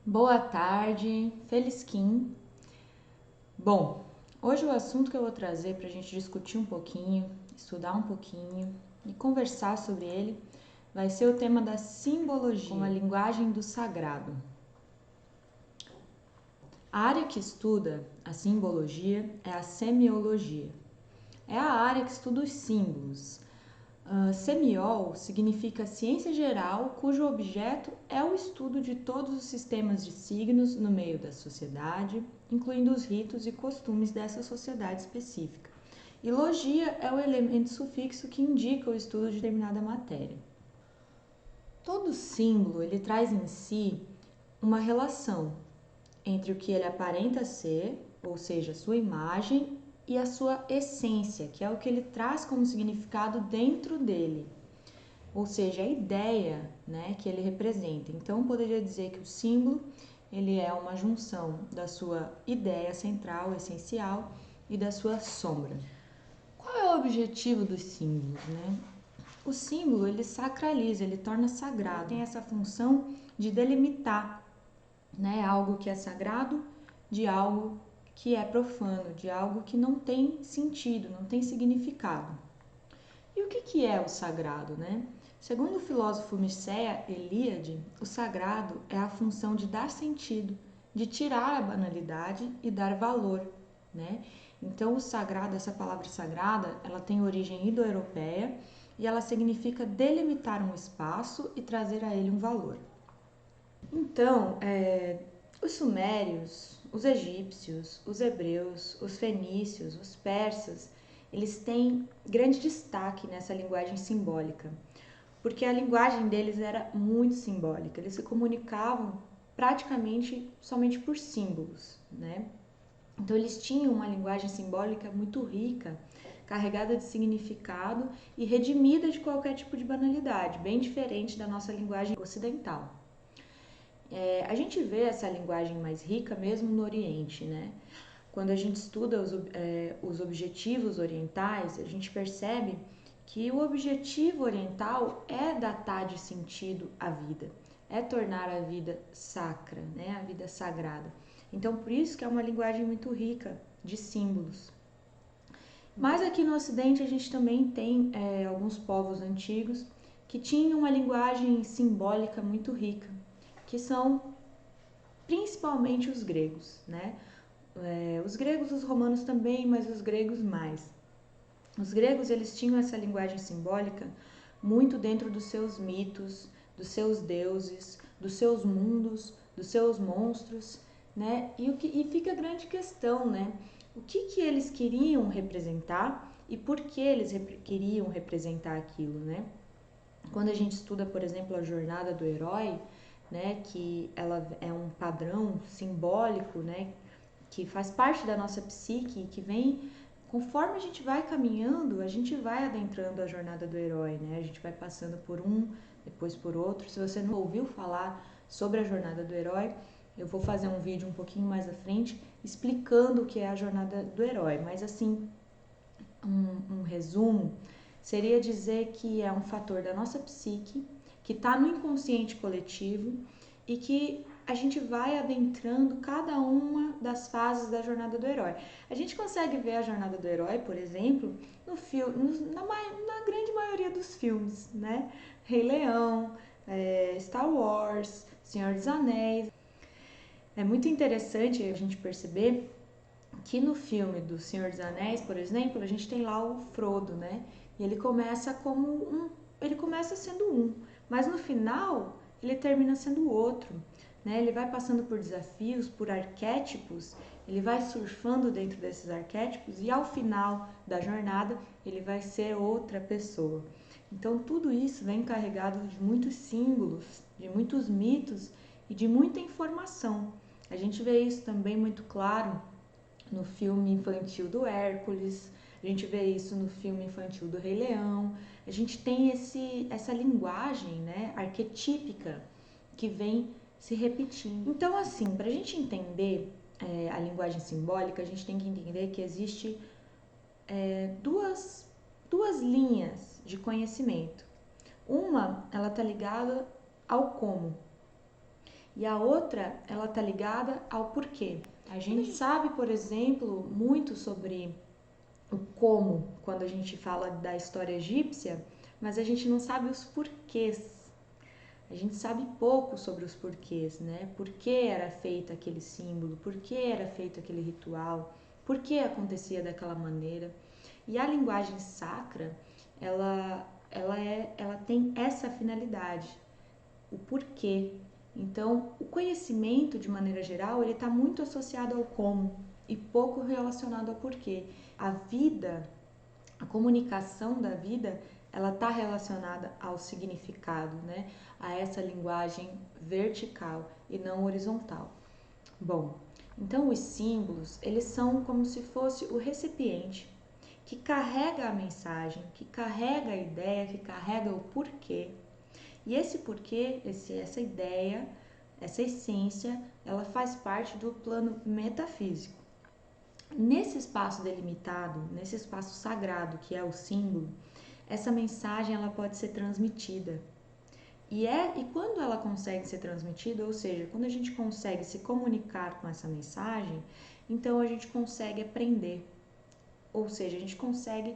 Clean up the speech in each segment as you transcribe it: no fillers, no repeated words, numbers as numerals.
Boa tarde, Felisquim. Bom, hoje o assunto que eu vou trazer para a gente discutir um pouquinho, estudar um pouquinho e conversar sobre ele vai ser o tema da simbologia, como a linguagem do sagrado. A área que estuda a simbologia é a semiologia. É a área que estuda os símbolos. Semiol significa ciência geral cujo objeto é o estudo de todos os sistemas de signos no meio da sociedade, incluindo os ritos e costumes dessa sociedade específica. E logia é o elemento sufixo que indica o estudo de determinada matéria. Todo símbolo ele traz em si uma relação entre o que ele aparenta ser, ou seja, sua imagem, e a sua essência, que é o que ele traz como significado dentro dele, ou seja, a ideia, que ele representa. Então, poderia dizer que o símbolo ele é uma junção da sua ideia central, essencial, e da sua sombra. Qual é o objetivo dos símbolos, O símbolo ele sacraliza, ele torna sagrado, ele tem essa função de delimitar, algo que é sagrado de algo que é profano, de algo que não tem sentido, não tem significado. E o que é o sagrado, Segundo o filósofo Mircea Eliade, o sagrado é a função de dar sentido, de tirar a banalidade e dar valor, Então, o sagrado, essa palavra sagrada, ela tem origem indo-europeia e ela significa delimitar um espaço e trazer a ele um valor. Então, os sumérios, os egípcios, os hebreus, os fenícios, os persas, eles têm grande destaque nessa linguagem simbólica, porque a linguagem deles era muito simbólica, eles se comunicavam praticamente somente por símbolos, Então eles tinham uma linguagem simbólica muito rica, carregada de significado e redimida de qualquer tipo de banalidade, bem diferente da nossa linguagem ocidental. A gente vê essa linguagem mais rica mesmo no Oriente, Quando a gente estuda os objetivos orientais, a gente percebe que o objetivo oriental é datar de sentido à vida, é tornar a vida sacra, a vida sagrada. Então, por isso que é uma linguagem muito rica de símbolos. Mas aqui no Ocidente a gente também tem alguns povos antigos que tinham uma linguagem simbólica muito rica, que são principalmente os gregos, Os gregos, os romanos também, mas os gregos mais. Os gregos, eles tinham essa linguagem simbólica muito dentro dos seus mitos, dos seus deuses, dos seus mundos, dos seus monstros, E fica a grande questão, O que eles queriam representar e por que eles queriam representar aquilo, Quando a gente estuda, por exemplo, a jornada do herói, que ela é um padrão simbólico, que faz parte da nossa psique e que vem, conforme a gente vai caminhando, a gente vai adentrando a jornada do herói, A gente vai passando por um, depois por outro. Se você não ouviu falar sobre a jornada do herói, eu vou fazer um vídeo um pouquinho mais à frente explicando o que é a jornada do herói, mas assim, um resumo seria dizer que é um fator da nossa psique, que está no inconsciente coletivo e que a gente vai adentrando cada uma das fases da jornada do herói. A gente consegue ver a jornada do herói, por exemplo, no filme, na grande maioria dos filmes, Rei Leão, Star Wars, Senhor dos Anéis. É muito interessante a gente perceber que no filme do Senhor dos Anéis, por exemplo, a gente tem lá o Frodo, E ele começa ele começa sendo um, mas no final ele termina sendo outro, Ele vai passando por desafios, por arquétipos, ele vai surfando dentro desses arquétipos e ao final da jornada ele vai ser outra pessoa. Então tudo isso vem carregado de muitos símbolos, de muitos mitos e de muita informação. A gente vê isso também muito claro no filme infantil do Hércules, a gente vê isso no filme infantil do Rei Leão. A gente tem essa linguagem, arquetípica que vem se repetindo. Então, assim, para a gente entender a linguagem simbólica, a gente tem que entender que existe duas linhas de conhecimento. Uma, ela está ligada ao como. E a outra, ela está ligada ao porquê. A gente sabe, por exemplo, muito sobre o como, quando a gente fala da história egípcia, mas a gente não sabe os porquês. A gente sabe pouco sobre os porquês, né? Por que era feito aquele símbolo, por que era feito aquele ritual, por que acontecia daquela maneira. E a linguagem sacra, ela tem essa finalidade, o porquê. Então, o conhecimento, de maneira geral, ele está muito associado ao como e pouco relacionado ao porquê. A vida, a comunicação da vida, ela está relacionada ao significado, né? A essa linguagem vertical e não horizontal. Bom, então os símbolos, eles são como se fosse o recipiente que carrega a mensagem, que carrega a ideia, que carrega o porquê. E esse porquê, essa ideia, essa essência, ela faz parte do plano metafísico. Nesse espaço delimitado, nesse espaço sagrado que é o símbolo, essa mensagem ela pode ser transmitida. E quando ela consegue ser transmitida, ou seja, quando a gente consegue se comunicar com essa mensagem, então a gente consegue aprender. Ou seja, a gente consegue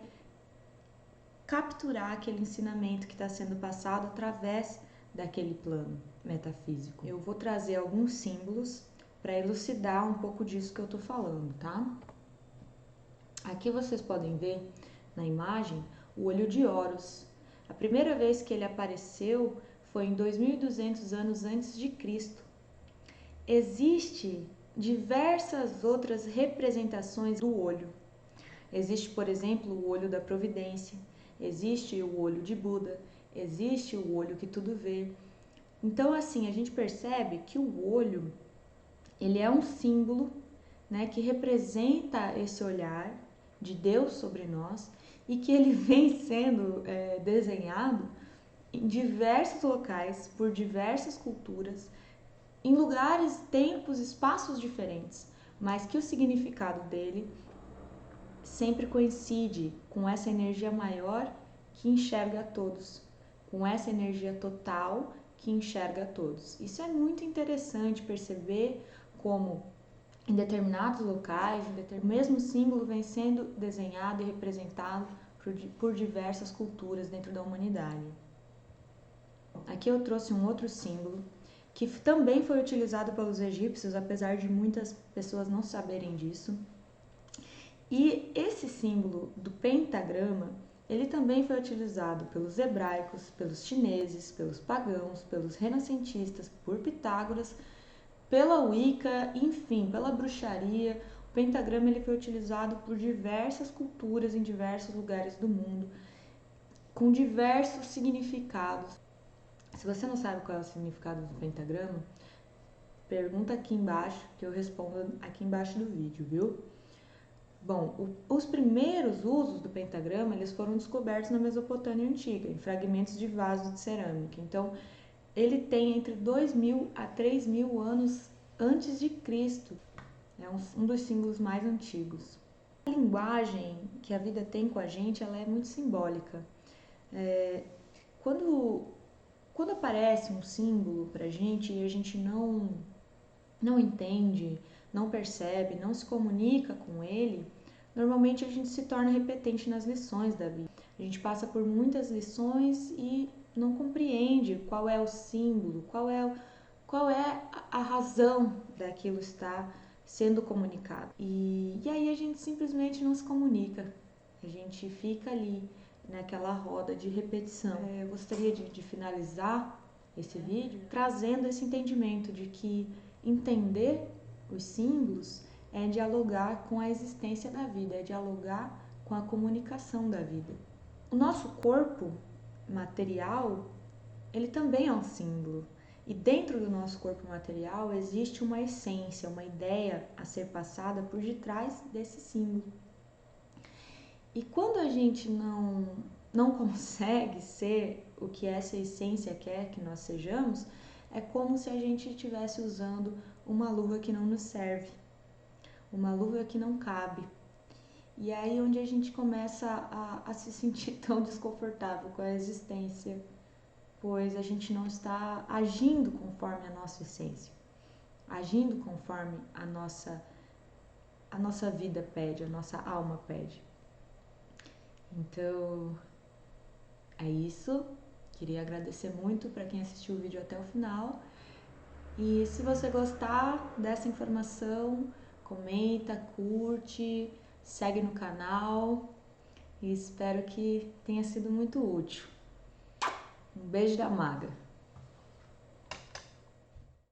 capturar aquele ensinamento que está sendo passado através daquele plano metafísico. Eu vou trazer alguns símbolos para elucidar um pouco disso que eu estou falando, tá? Aqui vocês podem ver na imagem o olho de Horus. A primeira vez que ele apareceu foi em 2200 anos antes de Cristo. Existem diversas outras representações do olho. Existe, por exemplo, o olho da providência, existe o olho de Buda, existe o olho que tudo vê. Então, assim, a gente percebe que o olho, ele é um símbolo, né, que representa esse olhar de Deus sobre nós e que ele vem sendo desenhado em diversos locais, por diversas culturas, em lugares, tempos, espaços diferentes, mas que o significado dele sempre coincide com essa energia maior que enxerga a todos, com essa energia total que enxerga a todos. Isso é muito interessante perceber como em determinados locais, o mesmo símbolo vem sendo desenhado e representado por diversas culturas dentro da humanidade. Aqui eu trouxe um outro símbolo que também foi utilizado pelos egípcios, apesar de muitas pessoas não saberem disso. E esse símbolo do pentagrama, ele também foi utilizado pelos hebraicos, pelos chineses, pelos pagãos, pelos renascentistas, por Pitágoras, pela Wicca, enfim, pela bruxaria. O pentagrama ele foi utilizado por diversas culturas em diversos lugares do mundo, com diversos significados. Se você não sabe qual é o significado do pentagrama, pergunta aqui embaixo que eu respondo aqui embaixo do vídeo, viu? Bom, os primeiros usos do pentagrama eles foram descobertos na Mesopotâmia Antiga, em fragmentos de vasos de cerâmica. Então, ele tem entre 2.000 a 3.000 anos antes de Cristo. É um dos símbolos mais antigos. A linguagem que a vida tem com a gente, ela é muito simbólica. Quando aparece um símbolo pra gente e a gente não entende, não percebe, não se comunica com ele, normalmente a gente se torna repetente nas lições da vida. A gente passa por muitas lições e não compreende qual é o símbolo, qual é a razão daquilo estar sendo comunicado. E aí a gente simplesmente não se comunica, a gente fica ali naquela roda de repetição. Eu gostaria de finalizar esse vídeo trazendo esse entendimento de que entender os símbolos é dialogar com a existência da vida, é dialogar com a comunicação da vida. O nosso corpo material, ele também é um símbolo. E dentro do nosso corpo material existe uma essência, uma ideia a ser passada por detrás desse símbolo. E quando a gente não consegue ser o que essa essência quer que nós sejamos, é como se a gente estivesse usando uma luva que não nos serve, uma luva que não cabe. E aí onde a gente começa a se sentir tão desconfortável com a existência, pois a gente não está agindo conforme a nossa essência. agindo conforme a nossa vida pede, a nossa alma pede. Então, é isso. Queria agradecer muito para quem assistiu o vídeo até o final. E se você gostar dessa informação, comenta, curte, segue no canal e espero que tenha sido muito útil. Um beijo da Maga!